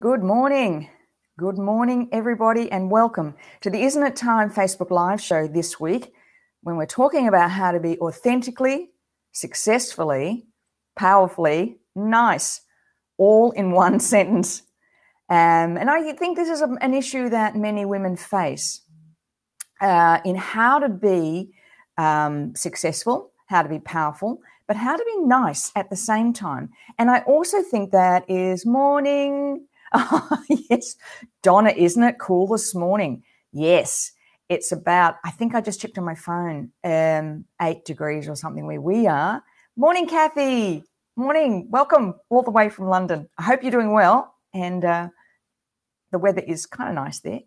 Good morning. Good morning, everybody, and welcome to the Isn't It Time Facebook Live show this week when we're talking about how to be authentically, successfully, powerfully, nice, all in one sentence. And I think this is an issue that many women face in how to be successful, how to be powerful, but how to be nice at the same time. And I also think that is morning. Oh, yes, Donna, isn't it cool this morning? Yes, it's about, I think I just checked on my phone, 8 degrees or something where we are. Morning, Kathy. Morning. Welcome all the way from London. I hope you're doing well. And the weather is kind of nice there.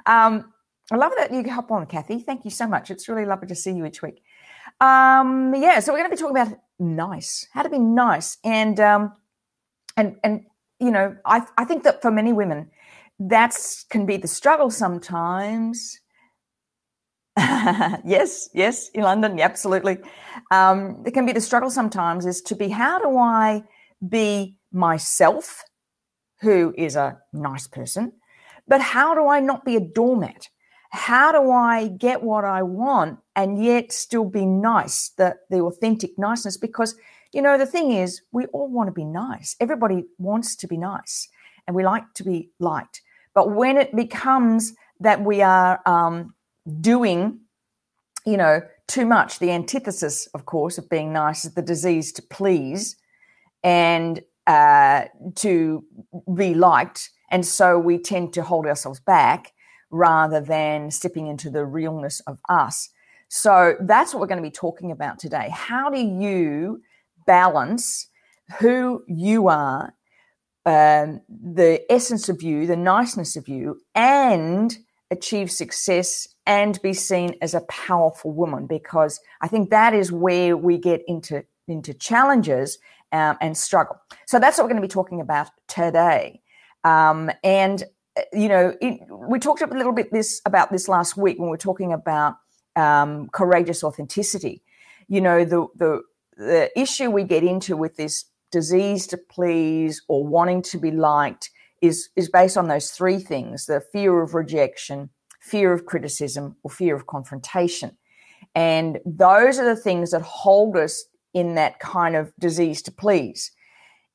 I love that you hop on, Kathy. Thank you so much. It's really lovely to see you each week. So we're going to be talking about nice, how to be nice. And you know, I think that for many women, that can be the struggle sometimes. Yes, in London, yeah, absolutely. It can be the struggle sometimes is to be, how do I be myself, who is a nice person, but how do I not be a doormat? How do I get what I want and yet still be nice, the authentic niceness? Because, you know, the thing is, we all want to be nice. Everybody wants to be nice and we like to be liked. But when it becomes that we are doing, you know, too much, the antithesis, of course, of being nice is the disease to please and to be liked. And so we tend to hold ourselves back rather than stepping into the realness of us. So that's what we're going to be talking about today. How do you balance who you are, the essence of you, the niceness of you, and achieve success and be seen as a powerful woman? Because I think that is where we get into challenges and struggle. So that's what we're going to be talking about today. You know, we talked a little bit about this last week when we were talking about courageous authenticity. You know, the issue we get into with this disease to please or wanting to be liked is based on those three things: the fear of rejection, fear of criticism, or fear of confrontation. And those are the things that hold us in that kind of disease to please.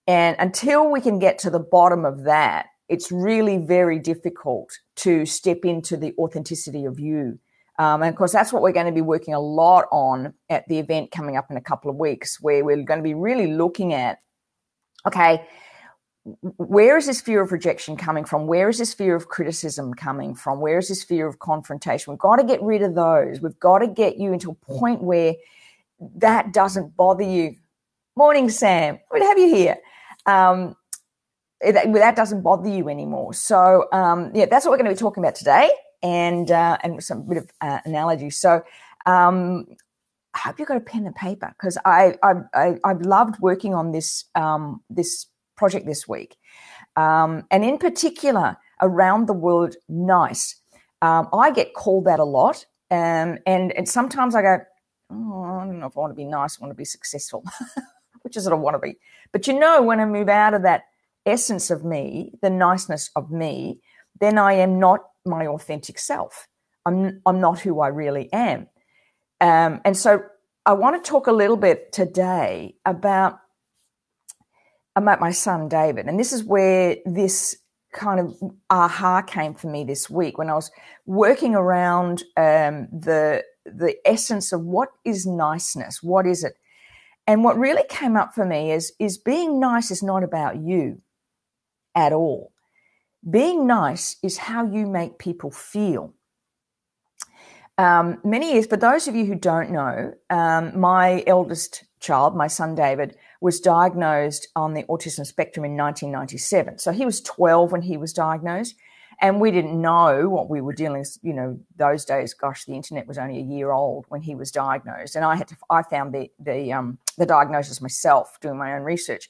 And until we can get to the bottom of that, it's really very difficult to step into the authenticity of you. And of course, that's what we're going to be working a lot on at the event coming up in a couple of weeks, where we're going to be really looking at, okay, where is this fear of rejection coming from? Where is this fear of criticism coming from? Where is this fear of confrontation? We've got to get rid of those. We've got to get you into a point where that doesn't bother you. Morning, Sam. Good to have you here. That doesn't bother you anymore. So, yeah, that's what we're going to be talking about today, and some bit of analogy. So, I hope you've got a pen and paper, because I've loved working on this this project this week, and in particular around the word nice. I get called that a lot, and sometimes I go, oh, I don't know if I want to be nice. I want to be successful, which is what I want to be. But you know, when I move out of that essence of me, the niceness of me, then I am not my authentic self. I'm not who I really am. And so I want to talk a little bit today about my son, David. And this is where this kind of aha came for me this week when I was working around the essence of what is niceness? What is it? And what really came up for me is being nice is not about you at all. Being nice is how you make people feel. Many years, for those of you who don't know, my eldest child, my son David, was diagnosed on the autism spectrum in 1997. So he was 12 when he was diagnosed, and we didn't know what we were dealing with. You know, those days, gosh, the internet was only a year old when he was diagnosed, and I found the diagnosis myself doing my own research.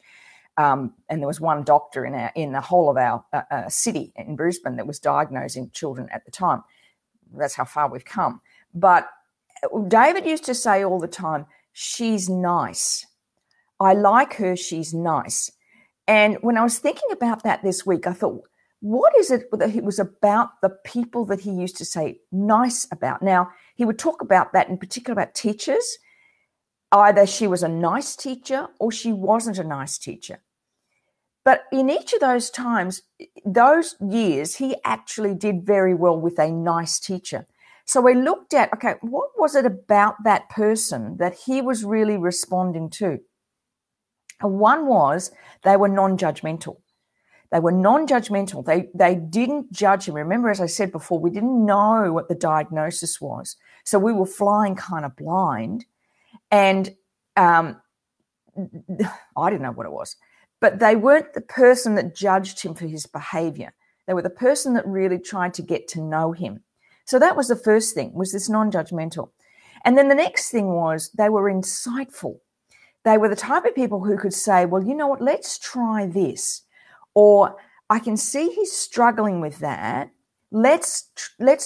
And there was one doctor in the whole of our city in Brisbane that was diagnosing children at the time. That's how far we've come. But David used to say all the time, she's nice. I like her, she's nice. And when I was thinking about that this week, I thought, what is it that it was about the people that he used to say nice about? Now, he would talk about that in particular about teachers. Either she was a nice teacher or she wasn't a nice teacher. But in each of those times, those years, he actually did very well with a nice teacher. So we looked at, okay, what was it about that person that he was really responding to? And one was they were non-judgmental. They were non-judgmental. They didn't judge him. Remember, as I said before, we didn't know what the diagnosis was. So we were flying kind of blind. And I didn't know what it was. But they weren't the person that judged him for his behavior. They were the person that really tried to get to know him. So that was the first thing, was this non-judgmental. And then the next thing was they were insightful. They were the type of people who could say, well, you know what, let's try this. Or I can see he's struggling with that. Let's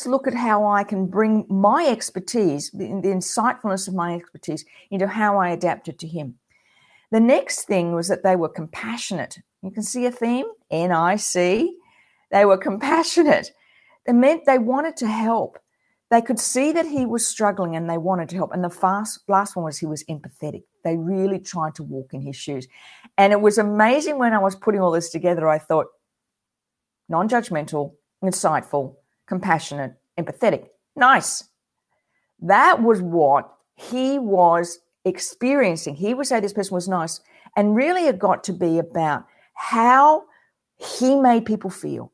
look at how I can bring my expertise, the insightfulness of my expertise, into how I adapt it to him. The next thing was that they were compassionate. You can see a theme, N-I-C. They were compassionate. It meant they wanted to help. They could see that he was struggling and they wanted to help. And the last one was he was empathetic. They really tried to walk in his shoes. And it was amazing when I was putting all this together, I thought, non-judgmental, insightful, compassionate, empathetic. Nice. That was what he was experiencing. He would say this person was nice. And really it got to be about how he made people feel.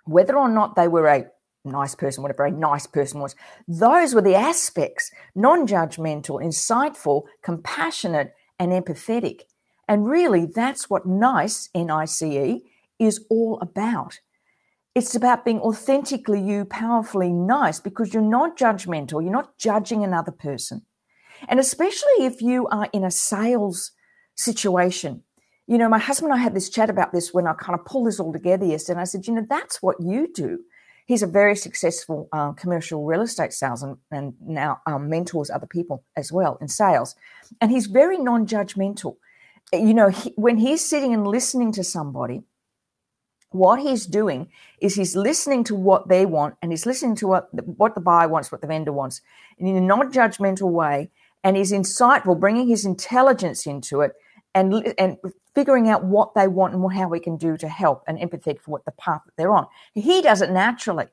Whether or not they were a nice person, whatever a nice person was, those were the aspects: non-judgmental, insightful, compassionate, and empathetic. And really, that's what nice, N-I-C-E, is all about. It's about being authentically you, powerfully nice, because you're not judgmental. You're not judging another person. And especially if you are in a sales situation. You know, my husband and I had this chat about this when I kind of pulled this all together yesterday. And I said, you know, that's what you do. He's a very successful commercial real estate salesman and now mentors other people as well in sales. And he's very non-judgmental. You know, when he's sitting and listening to somebody, what he's doing is he's listening to what they want, and he's listening to what the buyer wants, what the vendor wants, in a non-judgmental way. And he's insightful, bringing his intelligence into it and figuring out what they want and how we can do to help, and empathetic for what the path that they're on. He does it naturally.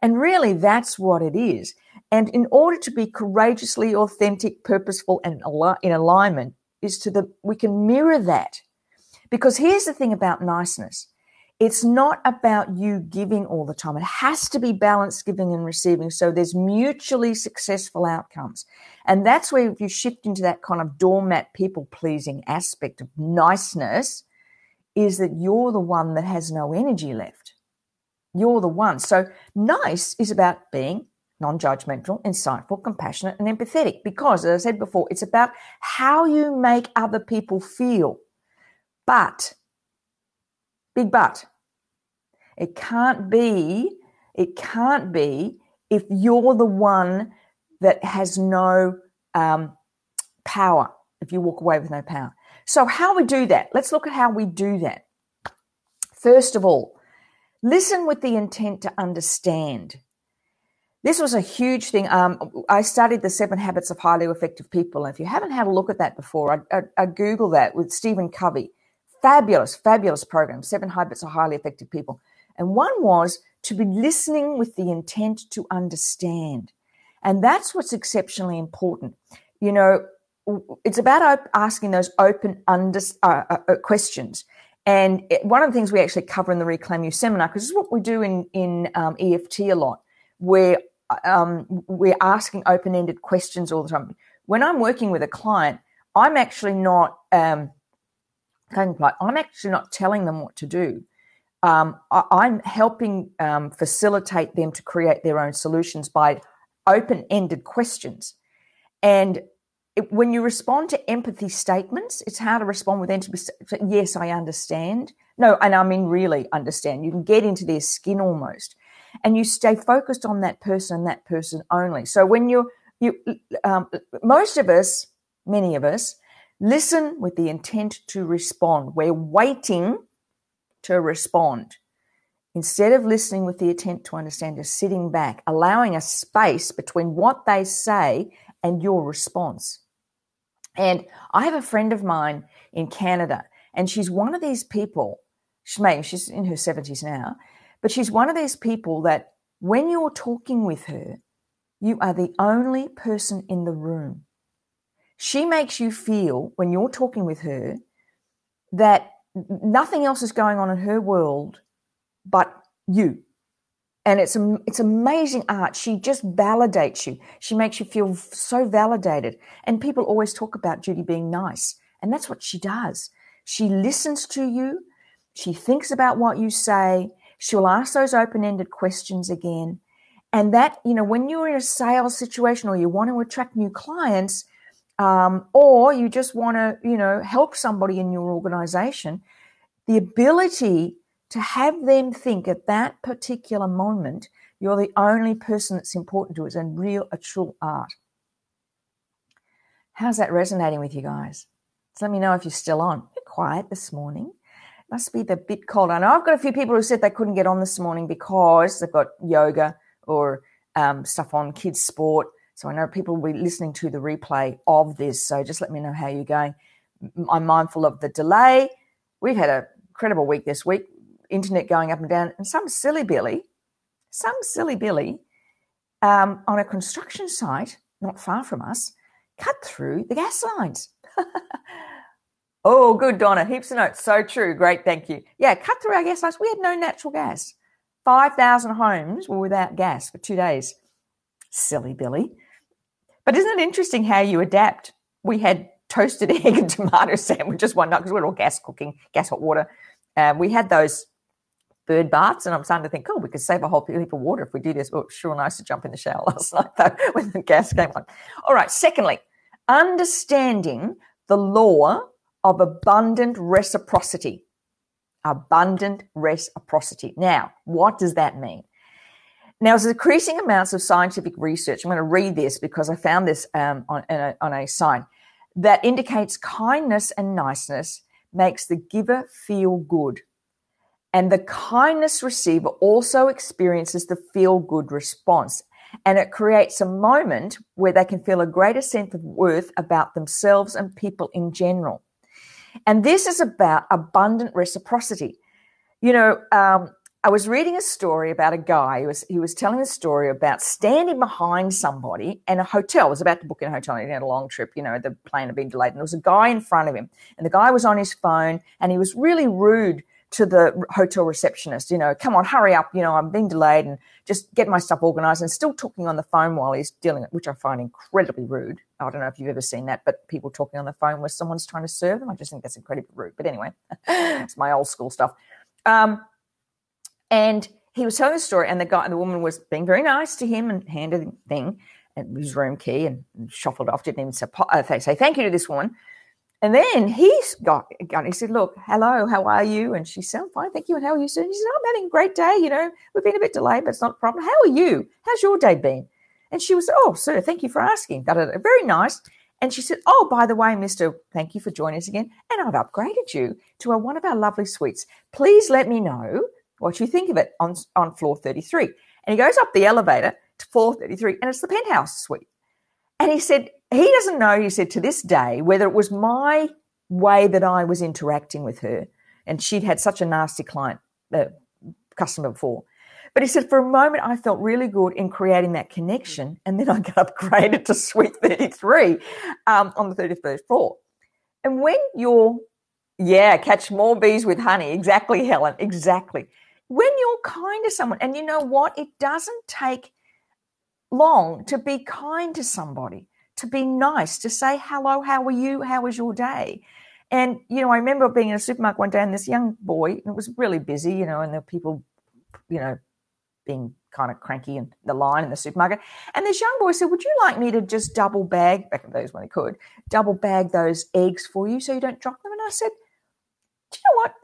And really, that's what it is. And in order to be courageously authentic, purposeful, and in alignment, we can mirror that. Because here's the thing about niceness. It's not about you giving all the time. It has to be balanced giving and receiving, so there's mutually successful outcomes. And that's where if you shift into that kind of doormat people-pleasing aspect of niceness, is that you're the one that has no energy left. You're the one. So nice is about being non-judgmental, insightful, compassionate, and empathetic, because, as I said before, it's about how you make other people feel. But big but. It can't be if you're the one that has no power, if you walk away with no power. So how we do that? Let's look at how we do that. First of all, listen with the intent to understand. This was a huge thing. I studied the 7 Habits of Highly Effective People. And if you haven't had a look at that before, I Google that with Stephen Covey. Fabulous program, 7 Habits of Highly Effective People. And one was to be listening with the intent to understand. And that's what's exceptionally important. You know, it's about asking those open questions. And one of the things we actually cover in the Reclaim You seminar, because this is what we do in EFT a lot, where we're asking open-ended questions all the time. When I'm working with a client, I'm actually not telling them what to do. I'm helping facilitate them to create their own solutions by open-ended questions. And when you respond to empathy statements, it's how to respond with empathy. Yes, I understand. No, and I mean really understand. You can get into their skin almost. And you stay focused on that person only. So when most of us, many of us, Listen with the intent to respond. We're waiting to respond. Instead of listening with the intent to understand, you're sitting back, allowing a space between what they say and your response. And I have a friend of mine in Canada, and she's one of these people, she's in her 70s now, but she's one of these people that when you're talking with her, you are the only person in the room. She makes you feel, when you're talking with her, that nothing else is going on in her world but you. And it's amazing art. She just validates you. She makes you feel so validated. And people always talk about Judy being nice. And that's what she does. She listens to you. She thinks about what you say. She'll ask those open-ended questions again. And that, when you're in a sales situation or you want to attract new clients, or you just want to, help somebody in your organization, the ability to have them think at that particular moment you're the only person that's important to us and a true art. How's that resonating with you guys? So let me know if you're still on. You're quiet this morning. Must be the bit cold. I know I've got a few people who said they couldn't get on this morning because they've got yoga or stuff on kids' sport. So I know people will be listening to the replay of this. So just let me know how you're going. I'm mindful of the delay. We've had an incredible week this week. Internet going up and down, and some silly Billy on a construction site not far from us cut through the gas lines. Oh, good, Donna. Heaps of notes. So true. Great. Thank you. Yeah, cut through our gas lines. We had no natural gas. 5,000 homes were without gas for 2 days. Silly Billy. But isn't it interesting how you adapt? We had toasted egg and tomato sandwiches one night because we're all gas cooking, gas hot water. We had those bird baths, and I'm starting to think, we could save a whole heap of water if we do this. Well, sure nice to jump in the shower last night, though, when the gas came on. All right, secondly, understanding the law of abundant reciprocity. Abundant reciprocity. Now, what does that mean? Now, there's increasing amounts of scientific research. I'm going to read this because I found this on a site that indicates kindness and niceness makes the giver feel good. And the kindness receiver also experiences the feel-good response. And it creates a moment where they can feel a greater sense of worth about themselves and people in general. And this is about abundant reciprocity. I was reading a story about a guy. He was telling a story about standing behind somebody in a hotel. I was about to book in a hotel. And he had a long trip. The plane had been delayed. And there was a guy in front of him. And the guy was on his phone. And he was really rude to the hotel receptionist. Come on, hurry up. I'm being delayed and just get my stuff organized, and still talking on the phone while he's dealing with it, which I find incredibly rude. I don't know if you've ever seen that, but people talking on the phone where someone's trying to serve them. I just think that's incredibly rude. But anyway, it's my old school stuff. And he was telling the story, and the woman was being very nice to him and handed him the thing and his room key and shuffled off. Didn't even say thank you to this woman. And then he said, look, hello, how are you? And she said, I'm fine, thank you. And how are you? And he said, I'm having a great day. We've been a bit delayed, but it's not a problem. How are you? How's your day been? And she was, oh, sir, thank you for asking. Very nice. And she said, oh, by the way, mister, thank you for joining us again. And I've upgraded you to one of our lovely suites. Please let me know what you think of it on floor 33. And he goes up the elevator to floor 33, and it's the penthouse suite. And he said, he doesn't know, he said, to this day, whether it was my way that I was interacting with her, and she'd had such a nasty customer before. But he said, for a moment, I felt really good in creating that connection, and then I got upgraded to suite 33 on the 33rd floor. And when catch more bees with honey. Exactly, Helen, exactly. When you're kind to someone, and you know what? It doesn't take long to be kind to somebody, to be nice, to say, hello, how are you? How was your day? And, I remember being in a supermarket one day, and this young boy, and it was really busy, and there were people, being kind of cranky in the line in the supermarket. And this young boy said, would you like me to just double bag, back in those when he could, double bag those eggs for you so you don't drop them? And I said, do you know what?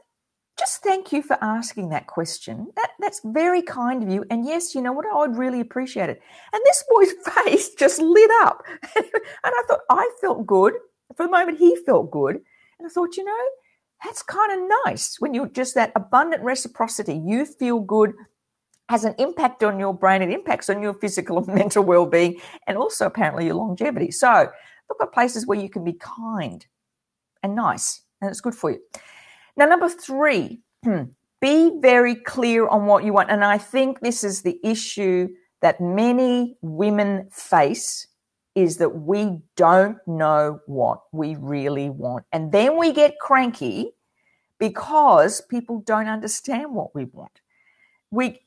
Just thank you for asking that question. That's very kind of you. And yes, you know what? I would really appreciate it. And this boy's face just lit up. And I thought, I felt good For the moment, he felt good. And I thought, that's kind of nice when you're just that abundant reciprocity. You feel good, has an impact on your brain. It impacts on your physical and mental well-being, and also apparently your longevity. So look at places where you can be kind and nice, and it's good for you. Now, number 3, be very clear on what you want. And I think this is the issue that many women face, is that we don't know what we really want. And then we get cranky because people don't understand what we want.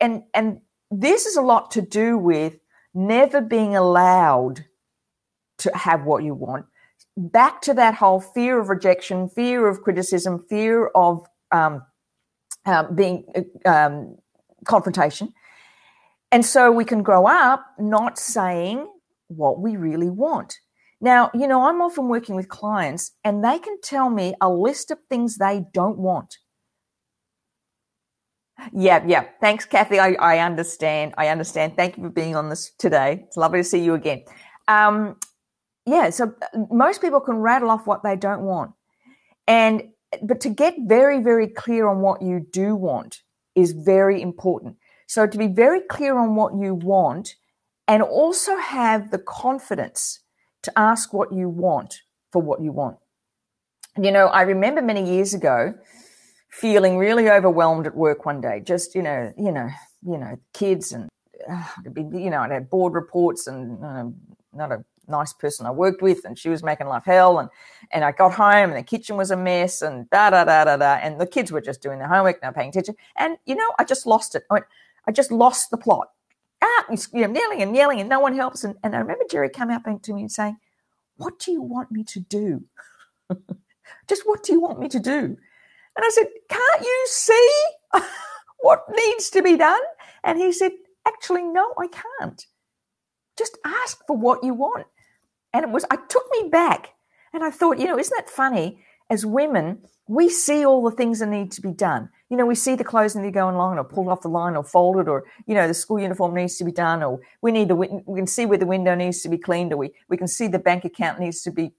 And this is a lot to do with never being allowed to have what you want. Back to that whole fear of rejection, fear of criticism, fear of being confrontation. And so we can grow up not saying what we really want. Now, I'm often working with clients and they can tell me a list of things they don't want. Yeah. Thanks, Kathy. I understand. Thank you for being on this today. It's lovely to see you again. So most people can rattle off what they don't want. But to get very, very clear on what you do want is very important. So to be very clear on what you want and also have the confidence to ask what you want for what you want. I remember many years ago feeling really overwhelmed at work one day, just, kids and, I had board reports and not a nice person I worked with, and she was making life hell. And I got home and the kitchen was a mess and and the kids were just doing their homework, not paying attention. And, I just lost it. I just lost the plot. Yelling and no one helps. And I remember Jerry coming up to me and saying, "What do you want me to do? Just what do you want me to do?" And I said, "Can't you see what needs to be done?" And he said, "Actually, no, I can't. Just ask for what you want." And it took me back. And I thought, isn't that funny? As women, we see all the things that need to be done. We see the clothes that need to go online or pulled off the line or folded, or, the school uniform needs to be done, or we can see where the window needs to be cleaned, or we can see the bank account needs to be,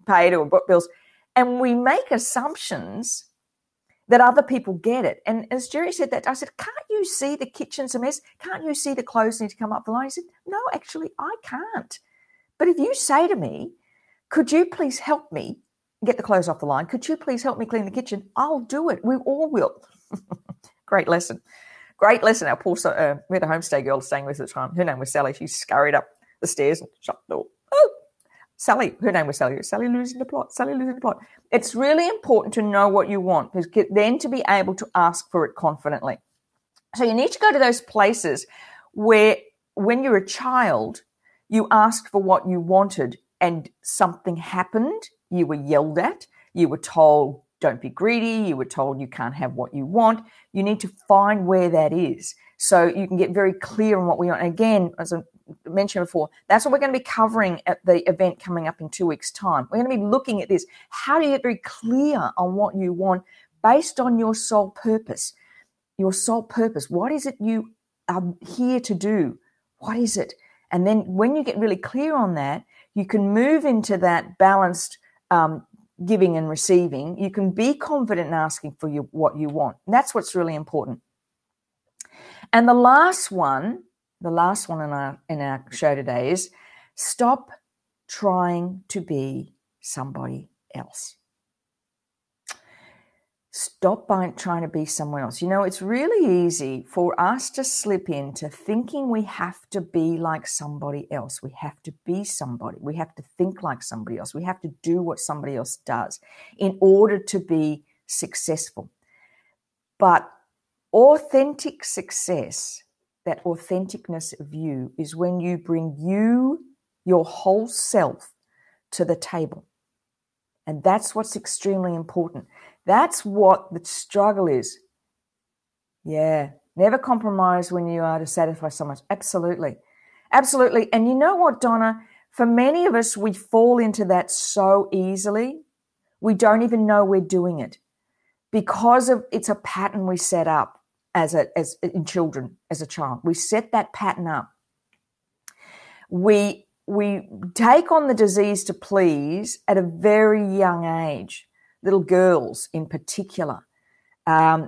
paid, or what bills. And we make assumptions that other people get it. And as Jerry said that, I said, "Can't you see the kitchen's a mess? Can't you see the clothes need to come up the line?" He said, "No, actually, I can't. But if you say to me, 'Could you please help me get the clothes off the line? Could you please help me clean the kitchen?' I'll do it. We all will." Great lesson. Great lesson. Our poor, we had a homestay girl staying with us at the time. Her name was Sally. She scurried up the stairs and shut the door. Oh, Sally. Her name was Sally. Sally losing the plot. It's really important to know what you want, because then to be able to ask for it confidently. So you need to go to those places where when you're a child, you asked for what you wanted and something happened. You were yelled at. You were told, "Don't be greedy." You were told you can't have what you want. You need to find where that is so you can get very clear on what we want. And again, as I mentioned before, that's what we're going to be covering at the event coming up in 2 weeks' time. We're going to be looking at this. How do you get very clear on what you want based on your soul purpose? Your soul purpose. What is it you are here to do? What is it? And then when you get really clear on that, you can move into that balanced giving and receiving. You can be confident in asking for what you want. And that's what's really important. And the last one in our show today is stop trying to be somebody else. Stop trying to be someone else. It's really easy for us to slip into thinking we have to be like somebody else. We have to be somebody. We have to think like somebody else. We have to do what somebody else does in order to be successful. But authentic success, that authenticness of you, is when you bring your whole self, to the table. And that's what's extremely important. That's what the struggle is. Yeah. Never compromise when you are to satisfy someone else. Absolutely. Absolutely. And you know what, Donna? For many of us, we fall into that so easily. We don't even know we're doing it because it's a pattern we set up as in children, as a child. We set that pattern up. We we take on the disease to please at a very young age. Little girls in particular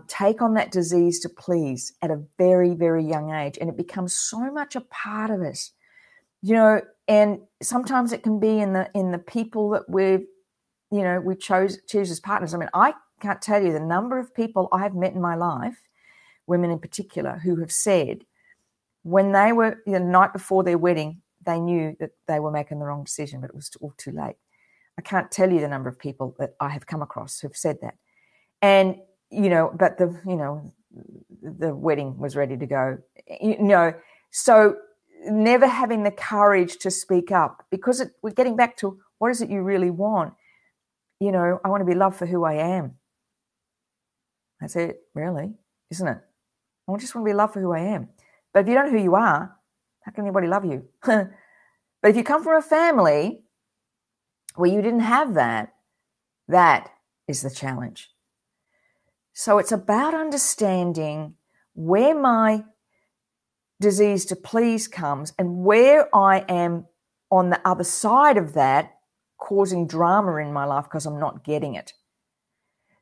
take on that disease to please at a very, very young age, and it becomes so much a part of us, and sometimes it can be in the people that we choose as partners. I mean, I can't tell you the number of people I have met in my life, women in particular, who have said when they were the night before their wedding, they knew that they were making the wrong decision, but it was all too late. I can't tell you the number of people that I have come across who've said that. And, but the wedding was ready to go, so never having the courage to speak up, because we're getting back to what is it you really want? I want to be loved for who I am. That's it, really, isn't it? I just want to be loved for who I am. But if you don't know who you are, how can anybody love you? But if you come from a family where you didn't have that, that is the challenge. So it's about understanding where my disease to please comes and where I am on the other side of that, causing drama in my life because I'm not getting it.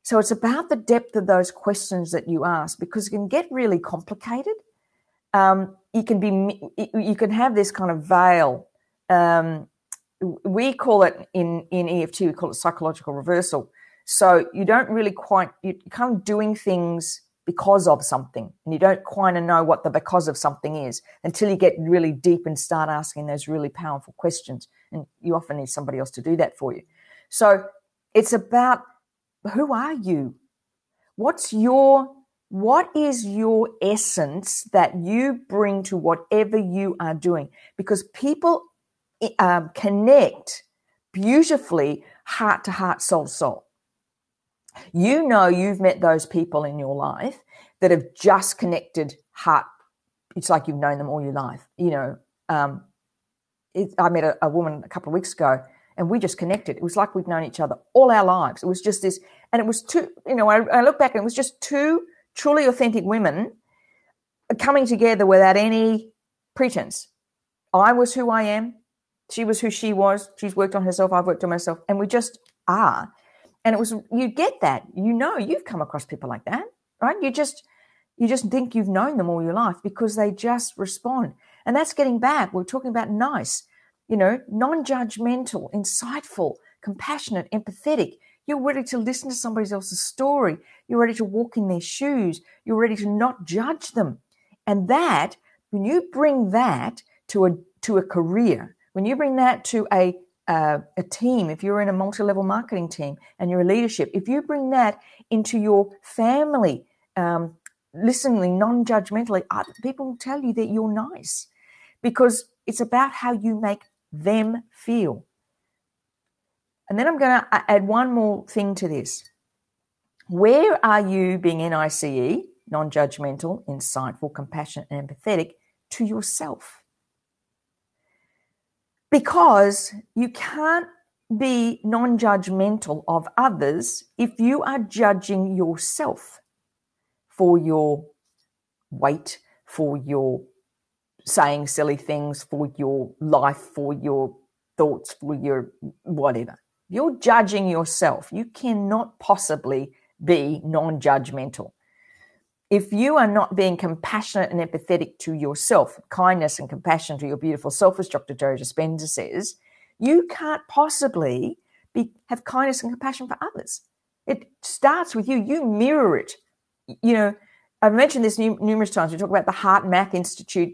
So it's about the depth of those questions that you ask, because it can get really complicated. You can have this kind of veil. We call it in EFT, we call it psychological reversal. So you don't really you're kind of doing things because of something, and you don't quite know what the because of something is until you get really deep and start asking those really powerful questions. And you often need somebody else to do that for you. So it's about, who are you? What is your essence that you bring to whatever you are doing? Because people connect beautifully heart to heart, soul to soul. You've met those people in your life that have just connected heart. It's like you've known them all your life. I met a woman a couple of weeks ago, and we just connected. It was like we've known each other all our lives. It was just this, and it was two, I look back and it was just two truly authentic women coming together without any pretense. I was who I am. She was who she was. She's worked on herself. I've worked on myself. And we just are. And it was, you get that. You've come across people like that, right? You just think you've known them all your life because they just respond. And that's getting back. We're talking about nice, non-judgmental, insightful, compassionate, empathetic. You're ready to listen to somebody else's story. You're ready to walk in their shoes. You're ready to not judge them. And that, when you bring that to a career, when you bring that to a team, if you're in a multi-level marketing team and you're a leadership, if you bring that into your family, listening non-judgmentally, people will tell you that you're nice, because it's about how you make them feel. And then I'm going to add one more thing to this. Where are you being NICE, non-judgmental, insightful, compassionate, and empathetic, to yourself? Because you can't be non-judgmental of others if you are judging yourself for your weight, for your saying silly things, for your life, for your thoughts, for your whatever. You're judging yourself. You cannot possibly be non-judgmental. If you are not being compassionate and empathetic to yourself, kindness and compassion to your beautiful self, as Dr. Joe Dispenza says, you can't possibly have kindness and compassion for others. It starts with you. You mirror it. I've mentioned this numerous times. We talk about the Heart Math Institute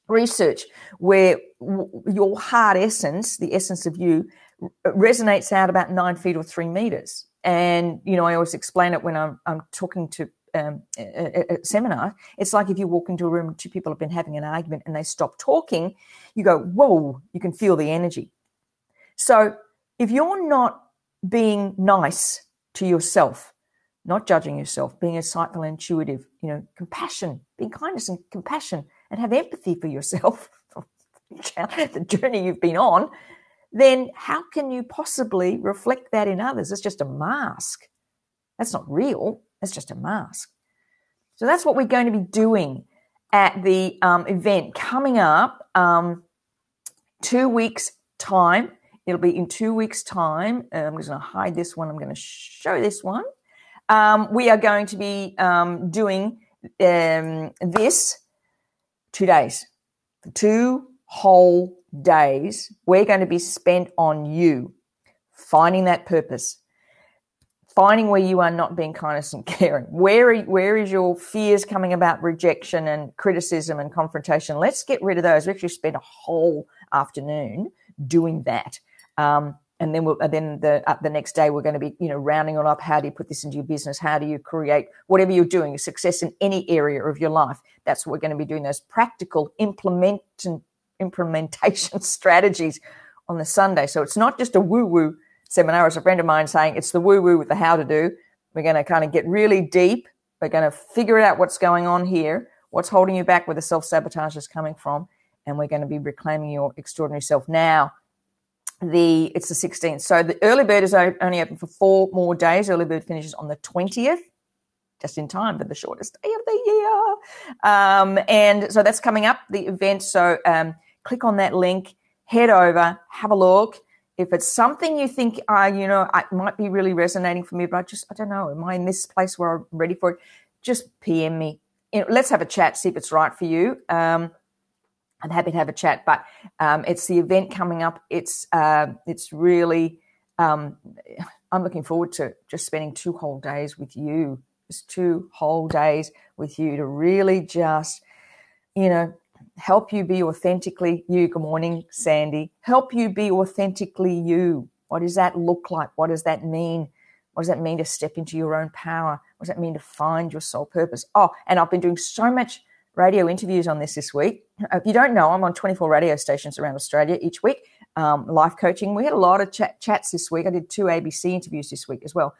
research, where your heart essence, the essence of you, resonates out about 9 feet or 3 meters. And, I always explain it when I'm talking to a seminar. It's like if you walk into a room and two people have been having an argument and they stop talking, you go, whoa, you can feel the energy. So if you're not being nice to yourself, not judging yourself, being insightful and intuitive, compassion, being kindness and compassion, and have empathy for yourself, the journey you've been on, then how can you possibly reflect that in others? It's just a mask. That's not real. That's just a mask. So that's what we're going to be doing at the event coming up 2 weeks' time. It'll be in 2 weeks' time. I'm just going to hide this one. I'm going to show this one. We are going to be doing this 2 days. 2 whole days. We're going to be spent on you, finding that purpose, finding where you are not being kindness and caring. Where is your fears coming about rejection and criticism and confrontation? Let's get rid of those. We actually spent a whole afternoon doing that. And then the next day we're going to be, rounding it up. How do you put this into your business? How do you create whatever you're doing, success in any area of your life? That's what we're going to be doing, those practical implementation strategies on the Sunday. So it's not just a woo-woo seminar. As a friend of mine saying, it's the woo-woo with the how to do. We're going to kind of get really deep. We're going to figure out what's going on here, what's holding you back, where the self-sabotage is coming from, and we're going to be reclaiming your extraordinary self. Now, it's the 16th. So the early bird is only open for 4 more days. Early bird finishes on the 20th, just in time for the shortest day of the year. And so that's coming up, the event. So click on that link, head over, have a look. If it's something you think, it might be really resonating for me, but I don't know, am I in this place where I'm ready for it? Just PM me. Let's have a chat, see if it's right for you. I'm happy to have a chat, but it's the event coming up. It's really, I'm looking forward to just spending 2 whole days with you, just 2 whole days with you to really just, help you be authentically you. Good morning, Sandy. Help you be authentically you. What does that look like? What does that mean? What does that mean to step into your own power? What does that mean to find your soul purpose? Oh, and I've been doing so much radio interviews on this week. If you don't know, I'm on 24 radio stations around Australia each week, life coaching. We had a lot of chats this week. I did 2 ABC interviews this week as well.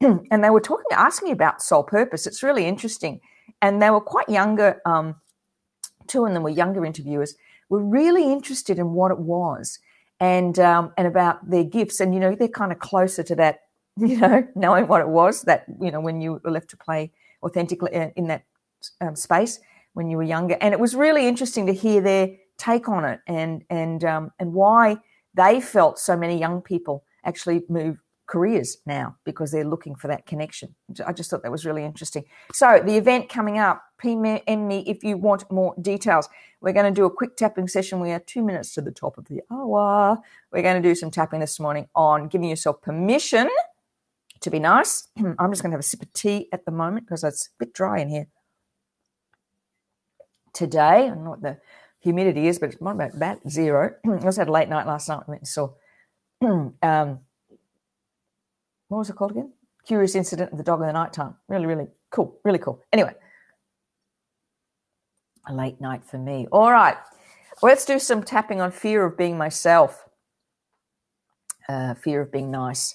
And they were asking me about soul purpose. It's really interesting. And they were quite younger, 2 of them were younger interviewers, were really interested in what it was and about their gifts. And, they're kind of closer to that, knowing what it was, that, when you were left to play authentically in that space when you were younger. And it was really interesting to hear their take on it and why they felt so many young people actually move careers now because they're looking for that connection. I just thought that was really interesting. So the event coming up, PM me if you want more details. We're going to do a quick tapping session. We are 2 minutes to the top of the hour. We're going to do some tapping this morning on giving yourself permission to be nice. I'm just going to have a sip of tea at the moment because it's a bit dry in here today. I don't know what the humidity is, but it's about 0. I also had a late night last night. I went and saw what was it called again? Curious Incident of the Dog in the Nighttime. Really, really cool. Really cool. Anyway, a late night for me. All right. Let's do some tapping on fear of being myself. Fear of being nice.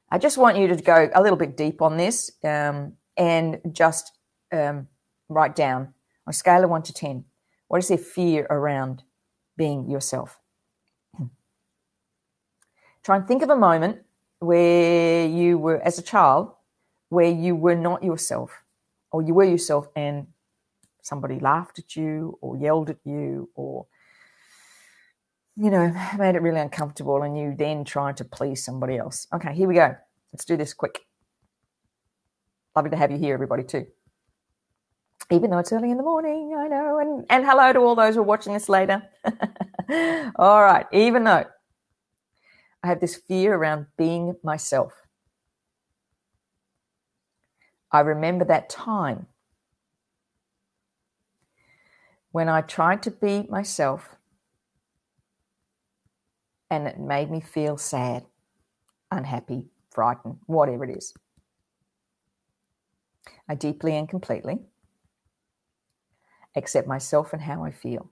I just want you to go a little bit deep on this and just write down on a scale of 1 to 10. What is their fear around being yourself? Try and think of a moment where you were, as a child, where you were not yourself, or you were yourself and somebody laughed at you or yelled at you or, made it really uncomfortable and you then tried to please somebody else. Okay, here we go. Let's do this quick. Lovely to have you here, everybody, too. Even though it's early in the morning, I know. And hello to all those who are watching this later. All right, even though I have this fear around being myself. I remember that time when I tried to be myself and it made me feel sad, unhappy, frightened, whatever it is. I deeply and completely accept myself and how I feel.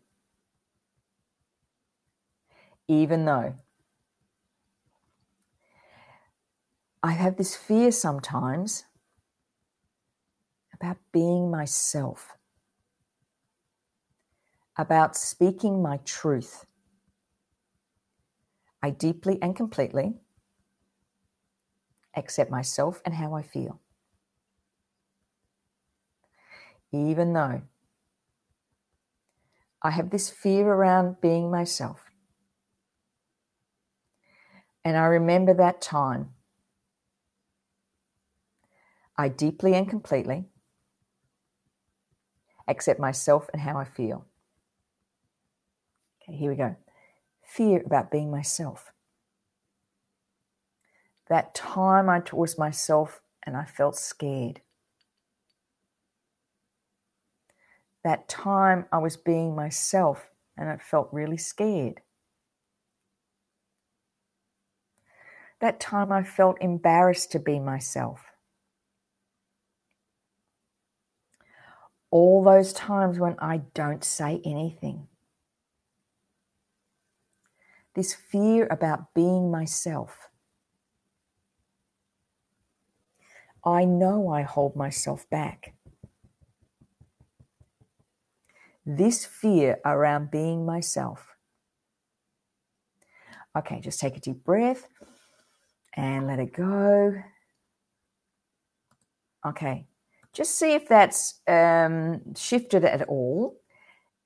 Even though I have this fear sometimes about being myself, about speaking my truth. I deeply and completely accept myself and how I feel. Even though I have this fear around being myself, And I remember that time I deeply and completely accept myself and how I feel. Okay, here we go. Fear about being myself. That time I was myself and I felt scared. That time I was being myself and I felt really scared. That time I felt embarrassed to be myself. All those times when I don't say anything. This fear about being myself. I know I hold myself back. This fear around being myself. Okay, just take a deep breath and let it go. Okay, just see if that's shifted at all.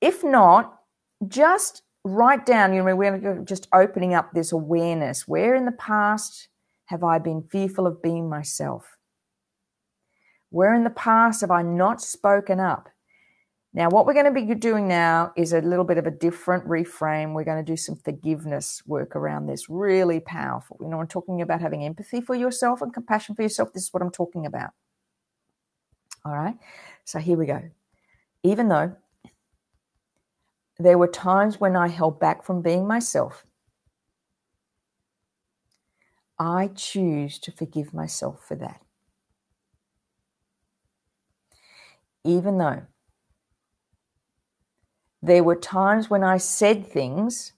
If not, just write down, we're just opening up this awareness. Where in the past have I been fearful of being myself? Where in the past have I not spoken up? Now, what we're going to be doing now is a little bit of a different reframe. We're going to do some forgiveness work around this. Really powerful. I'm talking about having empathy for yourself and compassion for yourself. This is what I'm talking about. All right. So here we go. Even though there were times when I held back from being myself, I choose to forgive myself for that. Even though there were times when I said things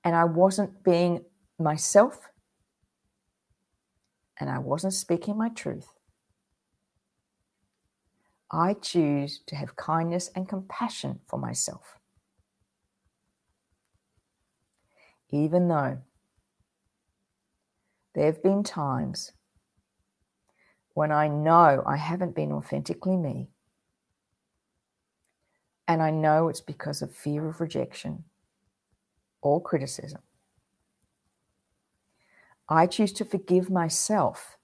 and I wasn't being myself and I wasn't speaking my truth, I choose to have kindness and compassion for myself. Even though there have been times when I know I haven't been authentically me, and I know it's because of fear of rejection or criticism, I choose to forgive myself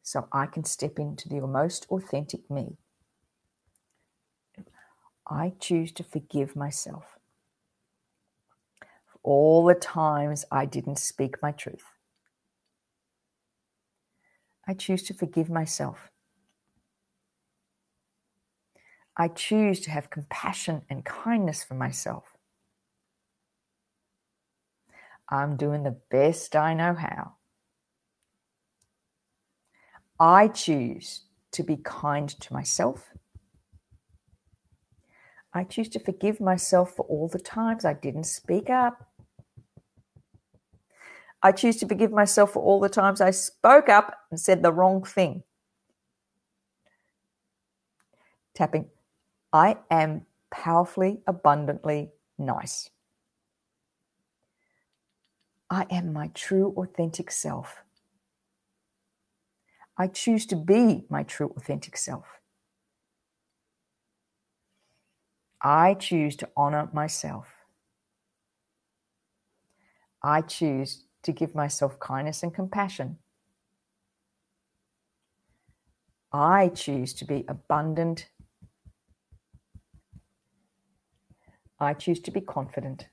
so I can step into the most authentic me. I choose to forgive myself for all the times I didn't speak my truth. I choose to forgive myself. I choose to have compassion and kindness for myself. I'm doing the best I know how. I choose to be kind to myself. I choose to forgive myself for all the times I didn't speak up. I choose to forgive myself for all the times I spoke up and said the wrong thing. Tapping. I am powerfully, abundantly nice. I am my true, authentic self. I choose to be my true, authentic self. I choose to honor myself. I choose to give myself kindness and compassion. I choose to be abundant. I choose to be confident.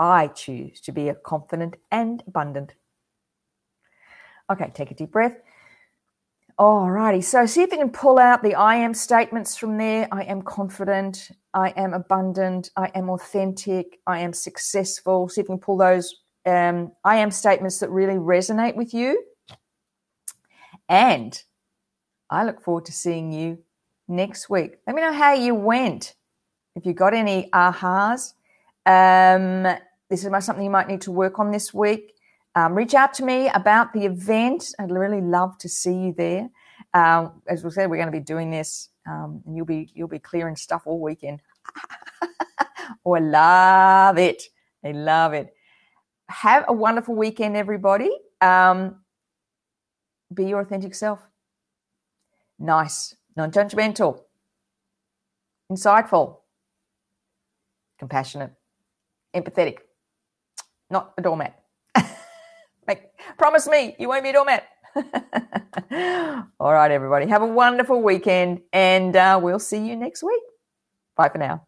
I choose to be confident and abundant. Okay, take a deep breath. Alrighty, so see if you can pull out the I am statements from there. I am confident. I am abundant. I am authentic. I am successful. See if you can pull those I am statements that really resonate with you. And I look forward to seeing you next week. Let me know how you went. If you got any ahas, this is something you might need to work on this week. Reach out to me about the event. I'd really love to see you there. As we said, we're going to be doing this, and you'll be clearing stuff all weekend. Oh, I love it. I love it. Have a wonderful weekend, everybody. Be your authentic self. Nice, non-judgmental, insightful, compassionate, empathetic, not a doormat. Promise me you won't be a doormat. All right, everybody. Have a wonderful weekend, and we'll see you next week. Bye for now.